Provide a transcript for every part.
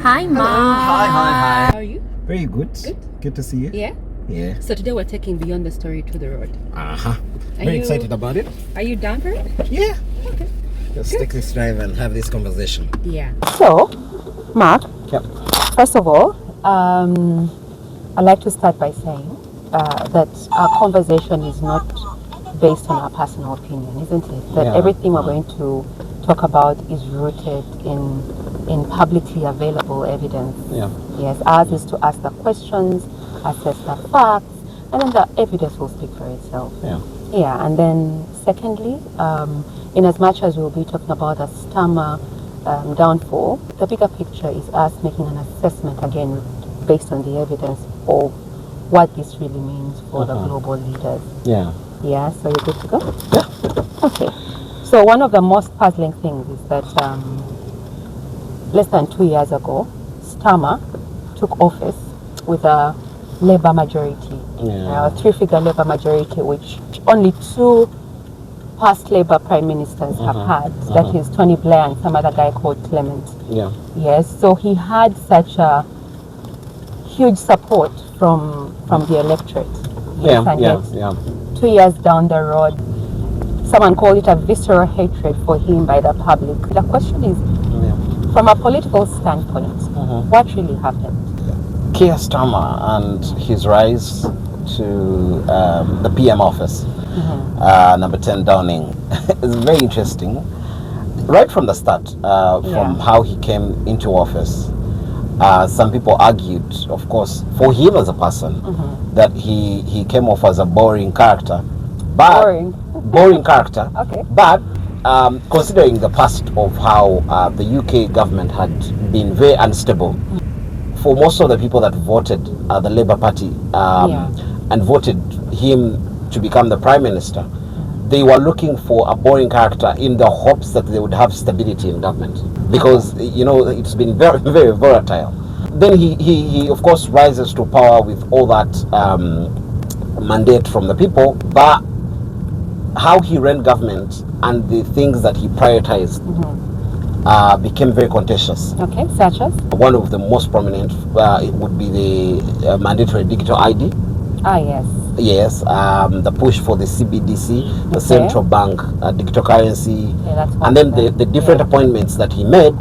Hi, Ma. Hi. How are you? Very good. Good to see you. Yeah? Yeah. So today we're taking Beyond the Story to the road. Very excited about it. Are you down for it? Yeah. Okay. Let's take this drive and have this conversation. Yeah. So, Mark, Yep. first of all, I'd like to start by saying that our conversation is not based on our personal opinion, isn't it? That everything we're going to talk about is rooted in publicly available evidence. Yeah. Yes, ours is to ask the questions, assess the facts, and then the evidence will speak for itself. Yeah. Yeah, and then secondly, in as much as we'll be talking about the Starmer downfall, the bigger picture is us making an assessment again based on the evidence of what this really means for the global leaders. Yeah. Yeah, so you're good to go? Yeah. Okay. So one of the most puzzling things is that less than 2 years ago, Starmer took office with a Labour majority, a three-figure Labour majority, which only two past Labour prime ministers have had. That is Tony Blair and some other guy called Clement. Yeah. Yes, so he had such a huge support from the electorate. Yes, and yet, 2 years down the road, someone called it a visceral hatred for him by the public. The question is, from a political standpoint, what really happened? Keir Starmer and his rise to the PM office, number 10 Downing, is very interesting. Right from the start, from how he came into office, some people argued, of course, for him as a person, that he came off as a boring character. But boring character. Okay. But considering the past of how the UK government had been very unstable, for most of the people that voted the Labour Party and voted him to become the Prime Minister, they were looking for a boring character in the hopes that they would have stability in government, because it's been very, very volatile. Then he of course rises to power with all that mandate from the people, but how he ran government and the things that he prioritized became very contentious. Okay, such as? One of the most prominent it would be the mandatory digital ID. Yes. Yes, the push for the CBDC, the central bank digital currency, and then the different appointments that he made.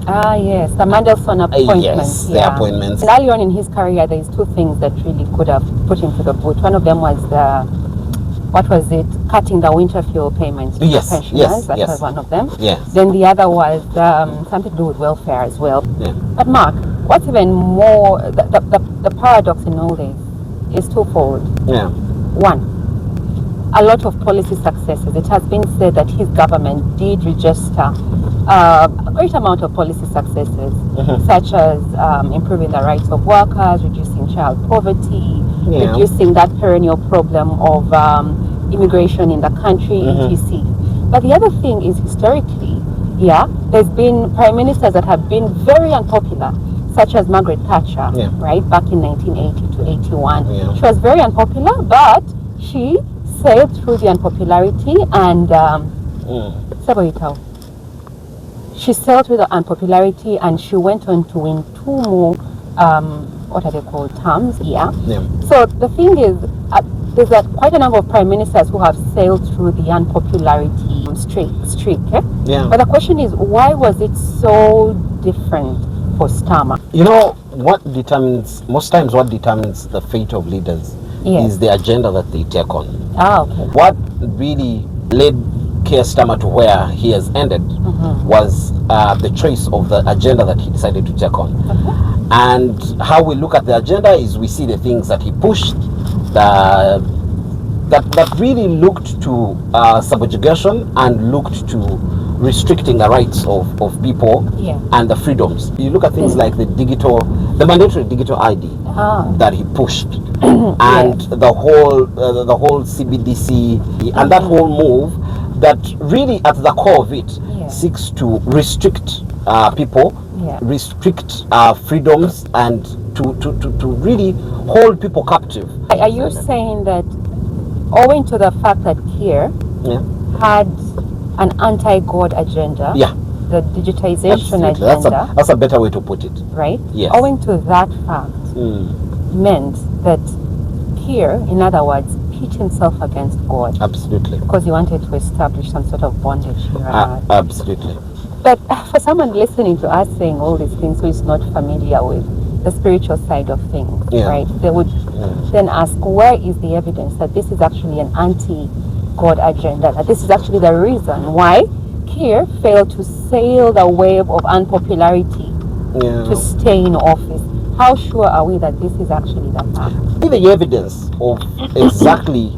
Yes, the Mandelson appointments. Yes, the appointments. And early on in his career, there's two things that really could have put him to the boot. One of them was cutting the winter fuel payments to the pensioners. That was one of them. Yes. Then the other was something to do with welfare as well. Yeah. But Mark, what's even more, the paradox in all this is twofold. Yeah. One, a lot of policy successes. It has been said that his government did register a great amount of policy successes, such as improving the rights of workers, reducing child poverty, reducing that perennial problem of immigration in the country, etc. But the other thing is, historically, there's been prime ministers that have been very unpopular, such as Margaret Thatcher, right, back in 1980 to 81. She was very unpopular, but she sailed through the unpopularity and she sailed through the unpopularity and she went on to win two more what are they called, terms. So the thing is, there's quite a number of prime ministers who have sailed through the unpopularity streak. But the question is, why was it so different for Starmer? Most times what determines the fate of leaders is the agenda that they take on. Okay. What really led Keir Starmer to where he has ended was the choice of the agenda that he decided to take on. And how we look at the agenda is we see the things that he pushed that really looked to subjugation and looked to restricting the rights of people and the freedoms. You look at things like the mandatory digital ID that he pushed, and the whole CBDC and that whole move that really at the core of it seeks to restrict people, restrict freedoms, and to really hold people captive. Are you saying that owing to the fact that Keir had an anti-God agenda, the digitization Absolutely. agenda, That's a better way to put it. right? Yes. Owing to that fact, meant that Keir, in other words, pit himself against God. Absolutely. Because he wanted to establish some sort of bondage here on earth. Absolutely. But for someone listening to us saying all these things who is not familiar with the spiritual side of things, right? They would then ask, where is the evidence that this is actually an anti-God agenda? That this is actually the reason why Keir failed to sail the wave of unpopularity to stay in office. How sure are we that this is actually the fact? The evidence of exactly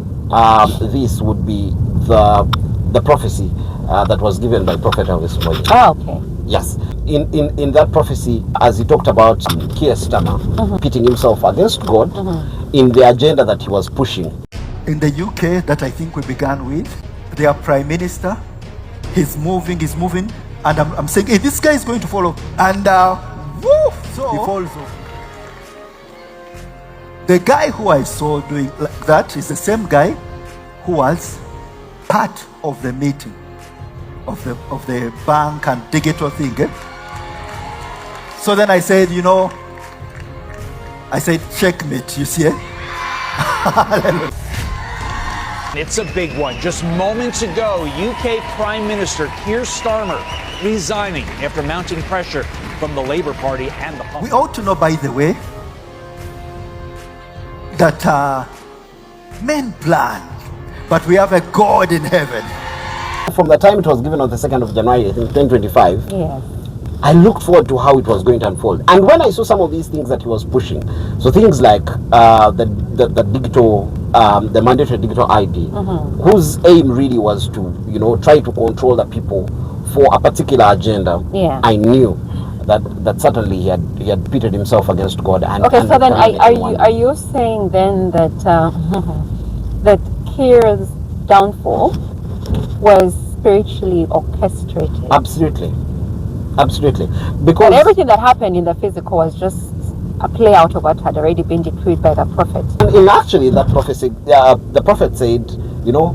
this would be the prophecy that was given by Prophet Elvis Mbonye. Oh, okay. Yes. In that prophecy, as he talked about Keir Starmer pitting himself against God in the agenda that he was pushing. In the UK, that I think we began with, their Prime Minister, he's moving, and I'm saying, hey, this guy is going to follow. And so he falls off. The guy who I saw doing like that is the same guy who was part of the meeting of the bank and digital thing. So then I said, checkmate, you see? It's a big one. Just moments ago, UK Prime Minister Keir Starmer resigning after mounting pressure from the Labour Party and the public. We ought to know, by the way, that men plan, but we have a God in heaven. From the time it was given on the 2nd of January, I think 2025, Yes. I looked forward to how it was going to unfold. And when I saw some of these things that he was pushing, so things like the digital, the mandatory digital ID, whose aim really was to, try to control the people for a particular agenda, I knew that certainly he had pitted himself against God. Okay, so then are you saying then that that Keir's downfall was spiritually orchestrated? Absolutely. Because everything that happened in the physical was just a play out of what had already been decreed by the prophet. In actually that prophecy, the prophet said,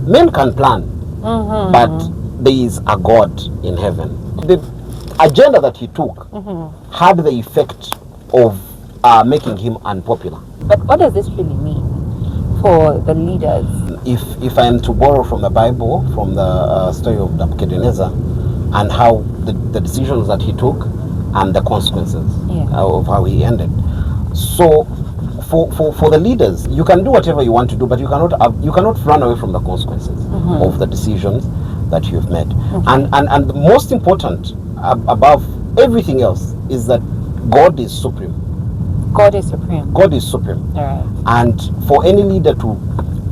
men can plan, but there is a God in heaven. The agenda that he took had the effect of making him unpopular. But what does this really mean for the leaders? If I am to borrow from the Bible, from the story of Nebuchadnezzar, and how the decisions that he took and the consequences of how he ended. So for the leaders, you can do whatever you want to do, but you cannot run away from the consequences of the decisions that you've made. And the most important above everything else is that God is supreme. God is supreme. God is supreme. All right. And for any leader to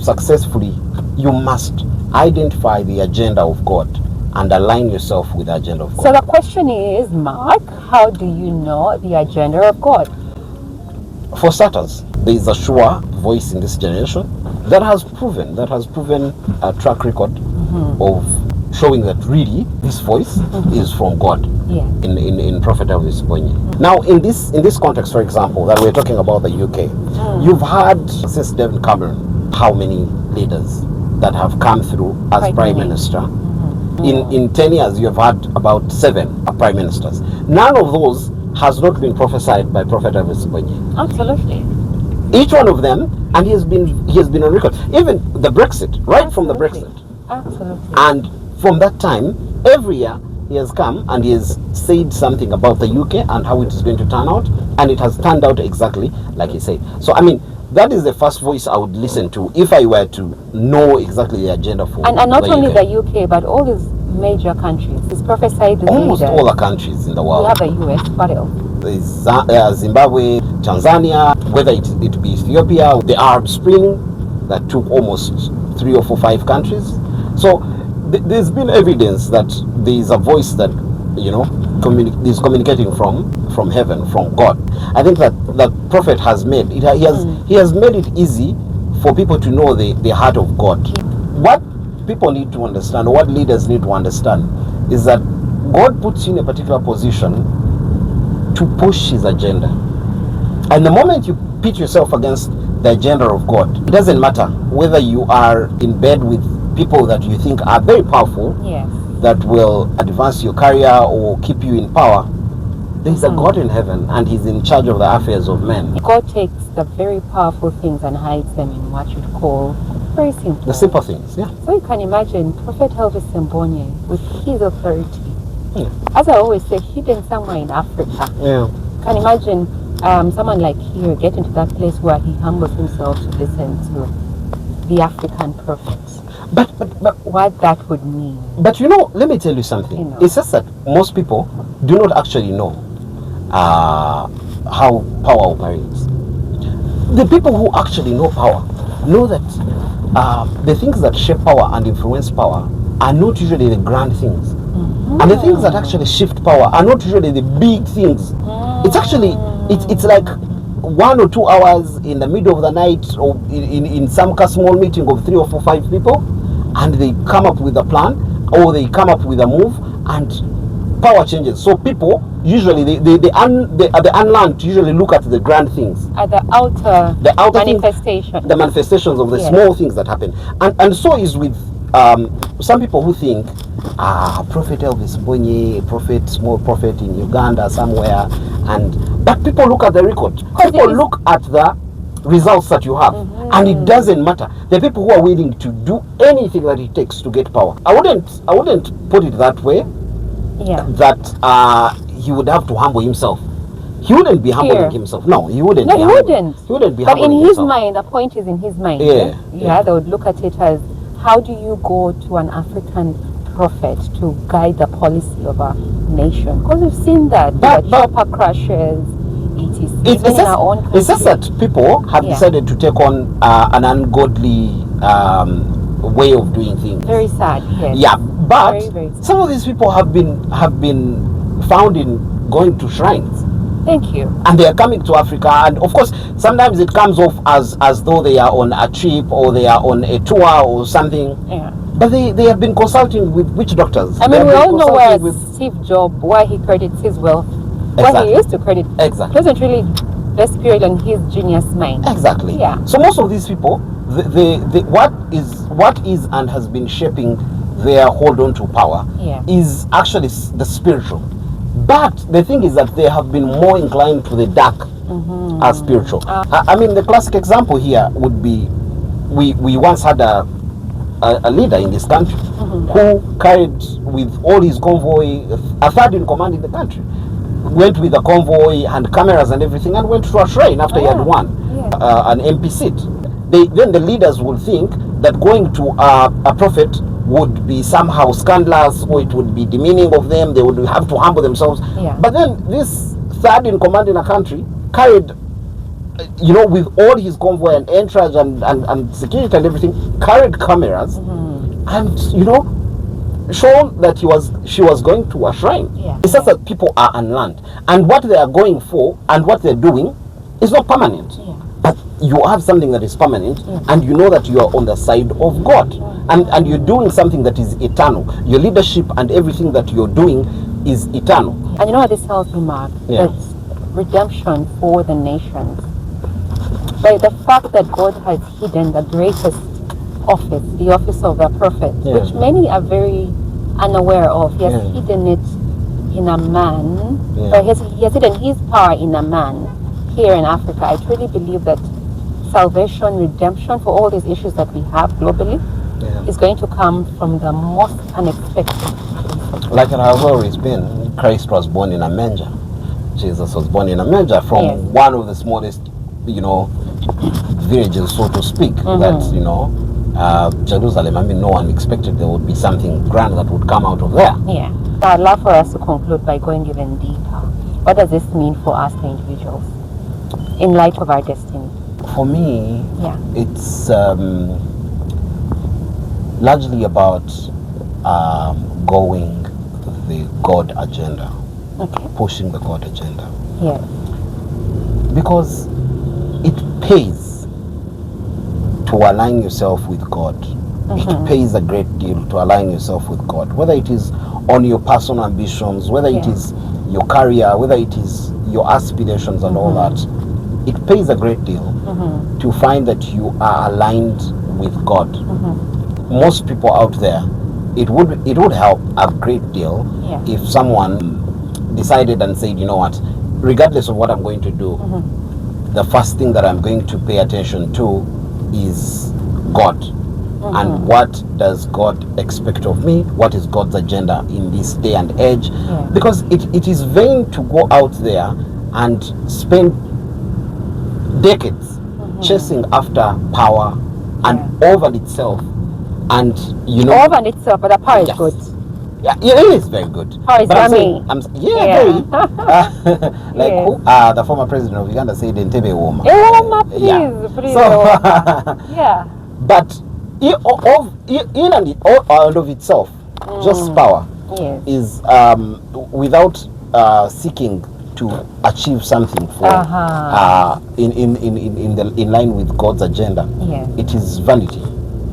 successfully, you must identify the agenda of God and align yourself with the agenda of God. So the question is, Mark, how do you know the agenda of God? For starters, there is a sure voice in this generation that has proven a track record of showing that really this voice is from God in Prophet Elvis Mbonye. Now in this context, for example, that we're talking about the UK, you've had since David Cameron how many leaders that have come through as Prime Minister. In 10 years, you have had about 7 Prime Ministers. None of those has not been prophesied by Prophet Elvis Mbonye. Absolutely. Each one of them, and he has been on record. Even the Brexit, right from the Brexit. Absolutely. And from that time, every year he has come and he has said something about the UK and how it is going to turn out, and it has turned out exactly like he said. So I mean, that is the first voice I would listen to if I were to know exactly the agenda for and not the only UK. the UK, but all these major countries. It's prophesied Almost all the countries in the world. We have the US, what else? There's Zimbabwe, Tanzania, whether it be Ethiopia, the Arab Spring that took almost 3 or 4, 5 countries. So there's been evidence that there is a voice that is communicating from heaven, from God. I think that the prophet has made it. He has made it easy for people to know the heart of God. What people need to understand, or what leaders need to understand, is that God puts you in a particular position to push his agenda. And the moment you pit yourself against the agenda of God, it doesn't matter whether you are in bed with people that you think are very powerful, that will advance your career or keep you in power, there is a God in heaven, and He's in charge of the affairs of men. God takes the very powerful things and hides them in what you'd call very simple. The simple things, yeah. So you can imagine Prophet Elvis Mbonye with his authority, as I always say, hidden somewhere in Africa. Yeah. You can imagine someone like here getting to that place where he humbles himself to listen to the African prophets. But what that would mean. But you know, let me tell you something. You know. It's just that most people do not actually know how power operates. The people who actually know power know that the things that shape power and influence power are not usually the grand things. And the things that actually shift power are not usually the big things. It's actually, it's like 1 or 2 hours in the middle of the night, or in some small meeting of 3 or 4, 5 people, and they come up with a plan, or they come up with a move, and power changes. So people usually the unlearned usually look at the grand things, At the outer manifestation. things, the manifestations of the small things that happen, and so is with some people who think Prophet Elvis Mbonye, small prophet in Uganda somewhere, but people look at the record. People look at the results that you have, and it doesn't matter. The people who are willing to do anything that it takes to get power. I wouldn't put it that way. Yeah. That he would have to humble himself. He wouldn't be humbling himself. No, he wouldn't. No, he wouldn't. He wouldn't be But humbling in his himself. mind, the point is in his mind. Yeah. They would look at it as, how do you go to an African prophet to guide the policy of a nation? Because we've seen that. But chopper crashes, It's even in our own country. just that people have decided to take on an ungodly way of doing things. Very sad, yes. Yeah, but Very, very sad. some of these people have been found in going to shrines, Thank you. and they are coming to Africa, and of course sometimes it comes off as though they are on a trip or they are on a tour or something. Yeah. But they have been consulting with witch doctors. I They mean, have we been all know where consulting Steve Jobs, why he credits his wealth, why Exactly. he used to credit. Exactly. Doesn't really rest period on his genius mind. Exactly. Yeah. So most of these people, what is and has been shaping their hold on to power is actually the spiritual. But the thing is that they have been more inclined to the dark as spiritual. I mean, the classic example here would be, we once had a leader in this country who carried with all his convoy, a third in command in the country, went with the convoy and cameras and everything, and went to a shrine after he had won an MP seat. Then the leaders would think that going to a prophet would be somehow scandalous, or it would be demeaning of them. They would have to humble themselves. But then this third in command in a country carried, with all his convoy and entourage and security and everything, carried cameras, and shown that she was going to a shrine. It's just that people are unlearned, and what they are going for and what they're doing is not permanent. But you have something that is permanent, and you know that you are on the side of God, and you're doing something that is eternal. Your leadership and everything that you're doing is eternal. And you know what this tells me, Mark? That redemption for the nations, by the fact that God has hidden the greatest office, the office of a prophet, which many are very unaware of. He has hidden it in a man, or he has hidden his power in a man here in Africa. I truly believe that salvation, redemption for all these issues that we have globally is going to come from the most unexpected. Like it has always been. Christ was born in a manger. Jesus was born in a manger from one of the smallest, villages, so to speak, that, Jerusalem. I mean, no one expected there would be something grand that would come out of there. Yeah. So I'd love for us to conclude by going even deeper. What does this mean for us, the individuals, in light of our destiny? For me, it's largely about going the God agenda, pushing the God agenda. Yes. Because it pays to align yourself with God. It pays a great deal to align yourself with God, whether it is on your personal ambitions, whether it is your career, whether it is your aspirations and all that. It pays a great deal to find that you are aligned with God. Most people out there, it would help a great deal if someone decided and said, you know what, regardless of what I'm going to do, the first thing that I'm going to pay attention to is God. And what does God expect of me? What is God's agenda in this day and age? Because it is vain to go out there and spend decades chasing after power and over itself. And you know, Over itself, but the power is good. Yeah, it is very good. Power is But I'm yummy. saying, very. Like who, the former president of Uganda said, "Entebbe Woma." Please. So, Yeah. but in and of itself, just power is without seeking to achieve something for in line with God's agenda. It is vanity.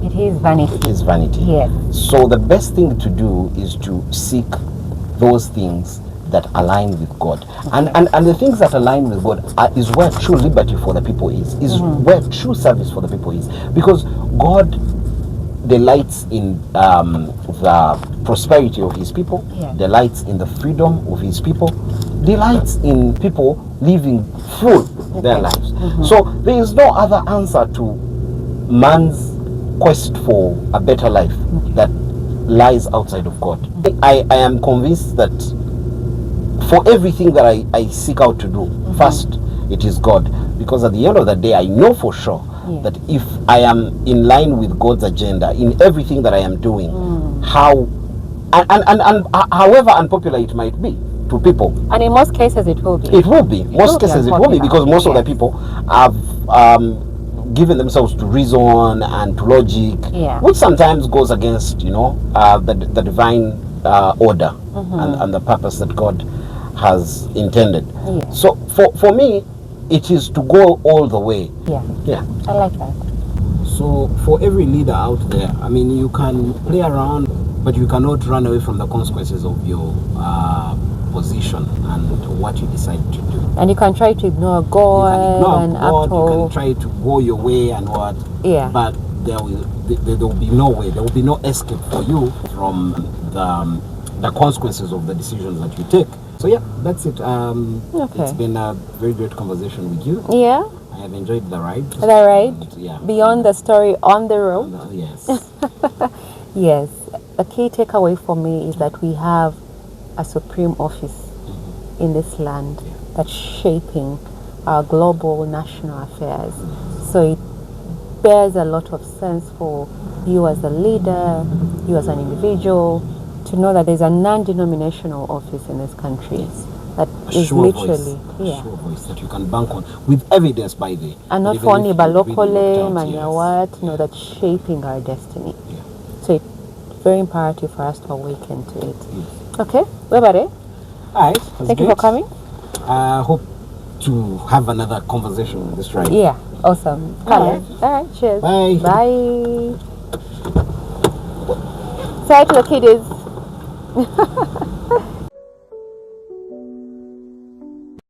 It is vanity. It is vanity. Yes. So the best thing to do is to seek those things that align with God. And the things that align with God is where true liberty for the people is where true service for the people is. Because God delights in the prosperity of his people, delights in the freedom of his people, delights in people living full their lives. So there is no other answer to man's quest for a better life that lies outside of God. I am convinced that for everything that I seek out to do, first it is God, because at the end of the day I know for sure that if I am in line with God's agenda in everything that I am doing, how and however unpopular it might be to people, and in most cases it will be. It will be. Most cases it will be, because most of the people have given themselves to reason and to logic, which sometimes goes against, you know, the divine order and the purpose that God has intended. So for me, it is to go all the way. I like that. So for every leader out there, I mean, you can play around, but you cannot run away from the consequences of your position and what you decide to do. And you can try to ignore God and act all. You can try to go your way and what. But there will be no way. There will be no escape for you from the consequences of the decisions that you take. So yeah, that's it. It's been a very great conversation with you. I have enjoyed the ride. Beyond the story on the road. Yes. Yes. The key takeaway for me is that we have a supreme office in this land that's shaping our global national affairs. So it bears a lot of sense for you as a leader, you as an individual, to know that there's a non-denominational office in this country that is literally sure voice that you can bank on with evidence by the and not for only balokole, manyawat, no, that's shaping our destiny. So it's very imperative for us to awaken to it. Okay, we're about it. All right. Thank you for coming. I hope to have another conversation on this ride. Yeah, awesome. All right, cheers. Bye. Bye. Say hi to the kiddies.